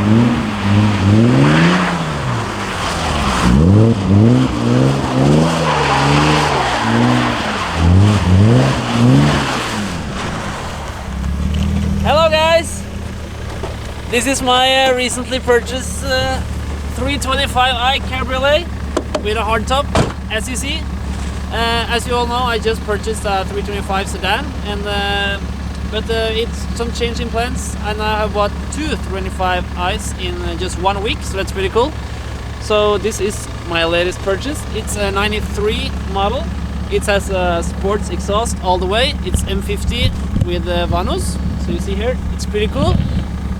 Hello guys! This is my recently purchased 325i Cabriolet with a hardtop, as you see. As you all know, I just purchased a 325 sedan, and but it's some change in plans, and I have bought two 325i's in just 1 week, so that's pretty cool. So this is my latest purchase. It's a 93 model. It has a sports exhaust all the way. It's M50 with vanos. So you see here, it's pretty cool.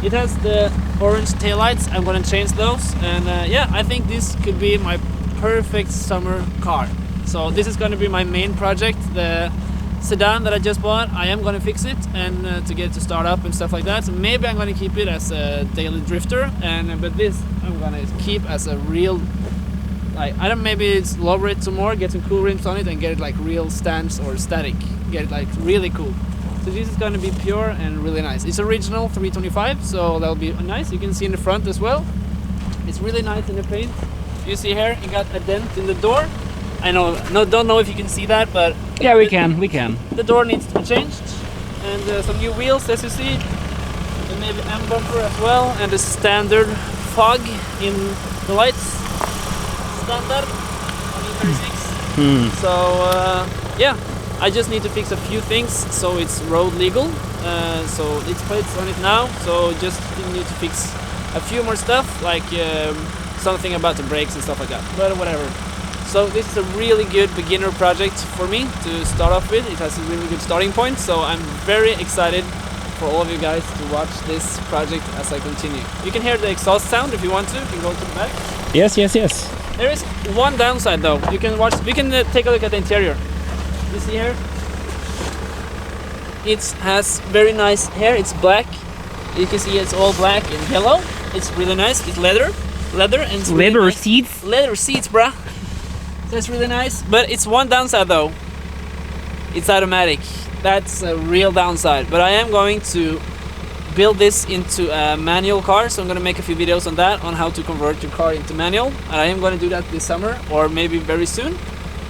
It has the orange taillights. I'm gonna change those, and yeah, I think this could be my perfect summer car. So this is gonna be my main project. The sedan that I just bought, I am gonna fix it and to get it to start up and stuff like that. So maybe I'm gonna keep it as a daily drifter, and but this I'm gonna keep as a real, like, I don't, maybe it's lower it some more, get some cool rims on it, and get it like real stance or static, get it like really cool. So this is going to be pure and really nice. It's original 325, so that'll be nice. You can see in the front as well. It's really nice in the paint. You see here, it got a dent in the door. I know, don't know if you can see that, but yeah, we can. The door needs to be changed, and some new wheels, as you see, and maybe M bumper as well, and the standard fog in the lights, standard on E36. So yeah. I just need to fix a few things so it's road legal. So it's plates on it now, so just need to fix a few more stuff, like something about the brakes and stuff like that, but whatever. So this is a really good beginner project for me to start off with. It has a really good starting point, so I'm very excited for all of you guys to watch this project as I continue. You can hear the exhaust sound if you want to. You can go to the back. Yes. There is one downside though. You can take a look at the interior. You see here, it has very nice hair. It's black. You can see it's all black and yellow. It's really nice. It's leather, and it's really Leather nice. seats. Leather seats, bruh. That's really nice. But it's one downside though. It's automatic. That's a real downside. But I am going to build this into a manual car, so I'm going to make a few videos on that, on how to convert your car into manual. And I am going to do that this summer, or maybe very soon,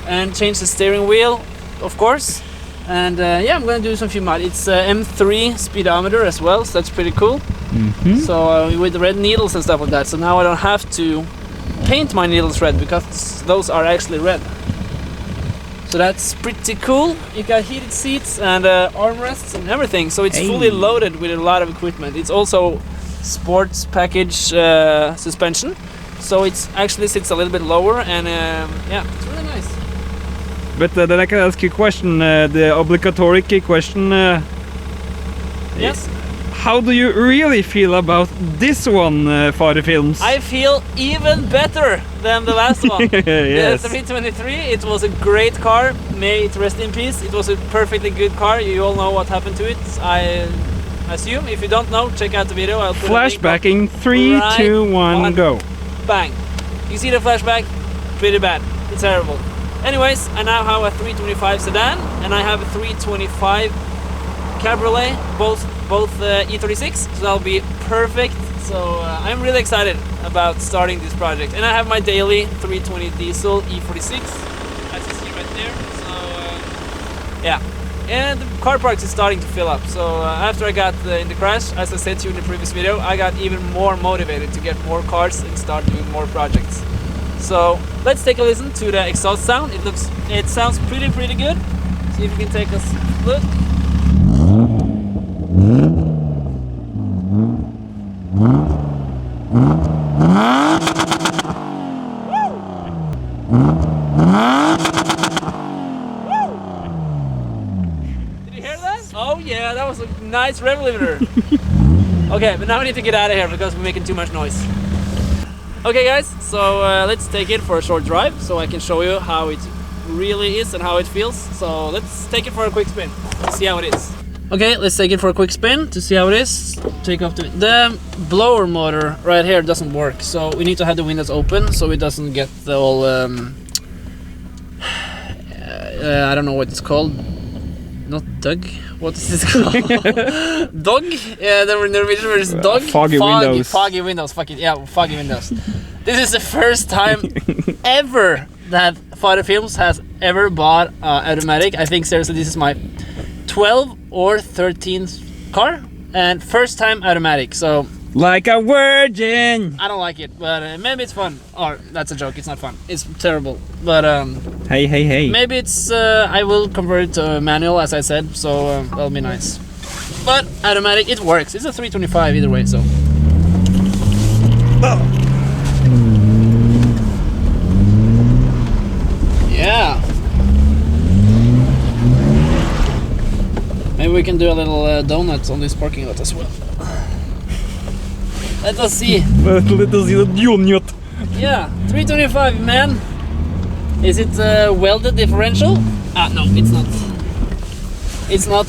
and change the steering wheel, of course. And yeah, I'm gonna do some few mod. It's M3 speedometer as well, so that's pretty cool. So with the red needles and stuff like that, so now I don't have to paint my needles red, because those are actually red. So that's pretty cool. You got heated seats and armrests and everything, so it's fully loaded with a lot of equipment. It's also sports package suspension, so it actually sits a little bit lower, and yeah, it's really nice. But then I can ask you a question, the obligatory question. Yes? How do you really feel about this one for the films? I feel even better than the last one. Yes. The 323, it was a great car. May it rest in peace. It was a perfectly good car. You all know what happened to it, I assume. If you don't know, check out the video. I'll put flashback in 3, 2, 1, go. Bang. You see the flashback? Pretty bad. It's terrible. Anyways, I now have a 325 sedan, and I have a 325 Cabriolet, both E36, so that'll be perfect. So I'm really excited about starting this project. And I have my daily 320 diesel E46, as you see right there. So yeah, and the car park is starting to fill up. So after I got in the crash, as I said to you in the previous video, I got even more motivated to get more cars and start doing more projects. So let's take a listen to the exhaust sound. It sounds pretty good. See if you can take a look. Did you hear that? Oh yeah, that was a nice rev limiter. Okay, but now we need to get out of here because we're making too much noise. Okay guys, so let's take it for a short drive so I can show you how it really is and how it feels. So let's take it for a quick spin to see how it is. Okay, let's take it for a quick spin to see how it is. Take off the blower motor right here doesn't work, so we need to have the windows open so it doesn't get the all I don't know what it's called, not Doug. What is this called? Dog? Yeah, the Norwegian word is dog. Foggy windows. Foggy windows. Fuck it. Yeah, foggy windows. This is the first time ever that Fire Films has ever bought automatic. I think seriously this is my 12th or 13th car and first time automatic. So Like a virgin. I don't like it, but maybe it's fun. Or that's a joke. It's not fun. It's terrible. But Hey. maybe it's I will convert it to manual as I said. So that'll be nice. But automatic, it works. It's a 325 either way. So. Yeah. Maybe we can do a little donuts on this parking lot as well. Let us see. Let us see the unit. Yeah, 325, man. Is it welded differential? No, it's not. It's not.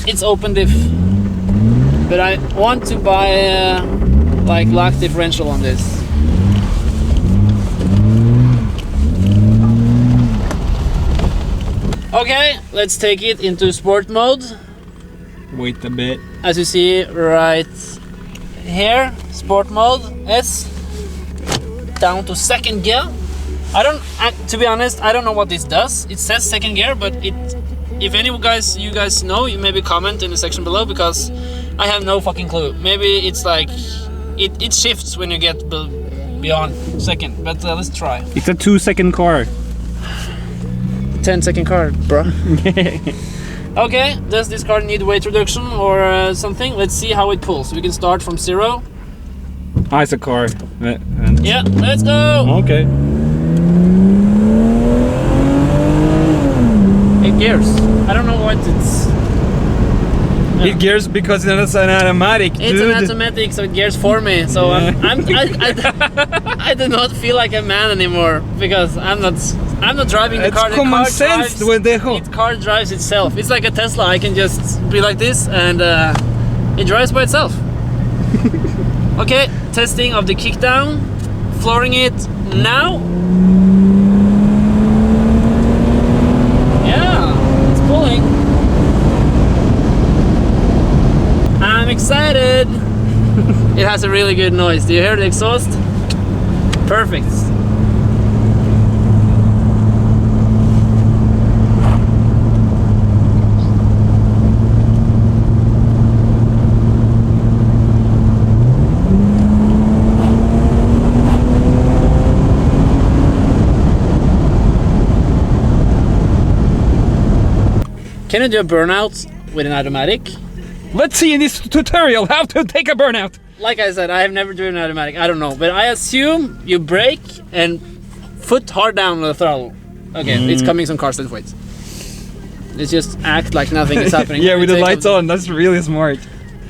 It's open diff. But I want to buy like lock differential on this. Okay, let's take it into sport mode. Wait a bit. As you see right here, sport mode S, down to second gear. To be honest, I don't know what this does. It says second gear, but if you guys know, you maybe comment in the section below because I have no fucking clue. Maybe it's like it shifts when you get beyond second. But let's try. It's a 2-second car. 10-second car, bro. Okay, does this car need weight reduction or something? Let's see how it pulls. We can start from 0. It's a car. Yeah, let's go! Okay. It gears. I don't know what it's... It gears because it's an automatic, dude. It's an automatic, so it gears for me. So I do not feel like a man anymore because I'm not driving the car. It's common sense when they the car drives itself. It's like a Tesla. I can just be like this and it drives by itself. Okay, testing of the kickdown, flooring it now. Yeah, it's pulling. I'm excited. It has a really good noise. Do you hear the exhaust? Perfect. Can you do a burnout with an automatic? Let's see in this tutorial how to take a burnout. Like I said, I have never driven an automatic. I don't know, but I assume you brake and foot hard down on the throttle. Okay, it's coming some cars that wait. Let's just act like nothing is happening. Yeah, with the lights on. That's really smart.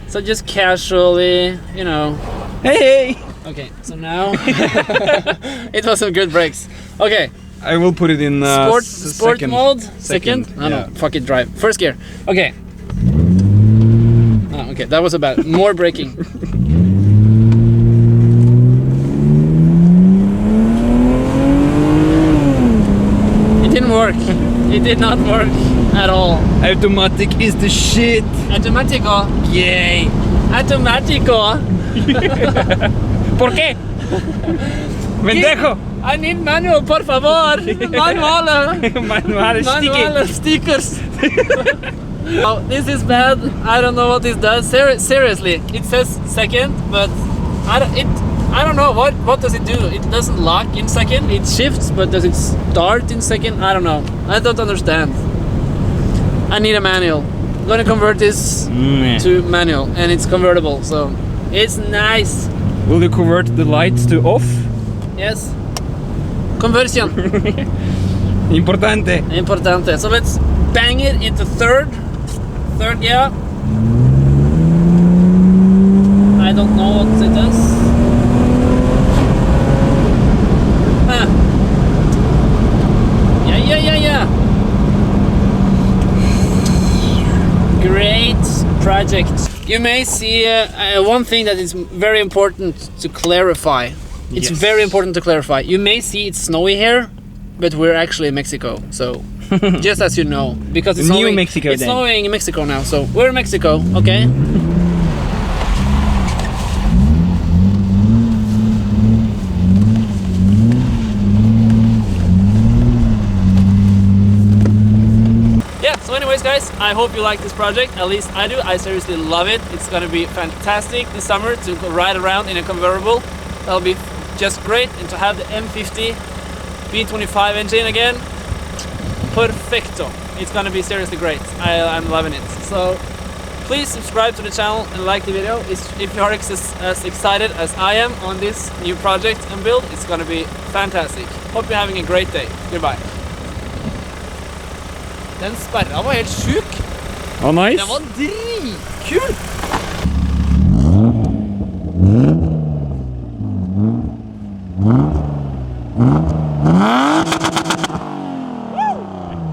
So just casually, you know. Hey. Okay, so now it was some good brakes. Okay. I will put it in sport mode. Second. No, fuck it, drive. First gear. Okay. Oh, okay, that was a bad. More braking. It didn't work. It did not work at all. Automatic is the shit. Automatico. Yay. Automatico. ¿Por qué? Pendejo. I need manual, por favor. Manual stickers. Oh, this is bad. I don't know what this does. Seriously, it says second, but I don't know what does it do. It doesn't lock in second. It shifts, but does it start in second? I don't know. I don't understand. I need a manual. I'm gonna convert this to manual, and it's convertible, so it's nice. Will you convert the lights to off? Yes. Conversion. Importante. Importante. So let's bang it into third gear. I don't know what it does. Yeah. Great project. You may see one thing that is very important to clarify. It's very important to clarify. You may see it's snowy here, but we're actually in Mexico, so Just as you know, because it's New snowing, Mexico it's then. snowing in Mexico now, so we're in Mexico, okay? Yeah, so anyways guys, I hope you like this project, at least I do. I seriously love it. It's gonna be fantastic this summer to ride around in a convertible. That'll be just great, and to have the M50 V25 engine again, perfecto. It's gonna be seriously great. I'm loving it. So please subscribe to the channel and like the video. If you are as excited as I am on this new project and build, it's gonna be fantastic. Hope you're having a great day. Goodbye. Den sperra var helt sjuk. Oh, nice. Den var dritkul.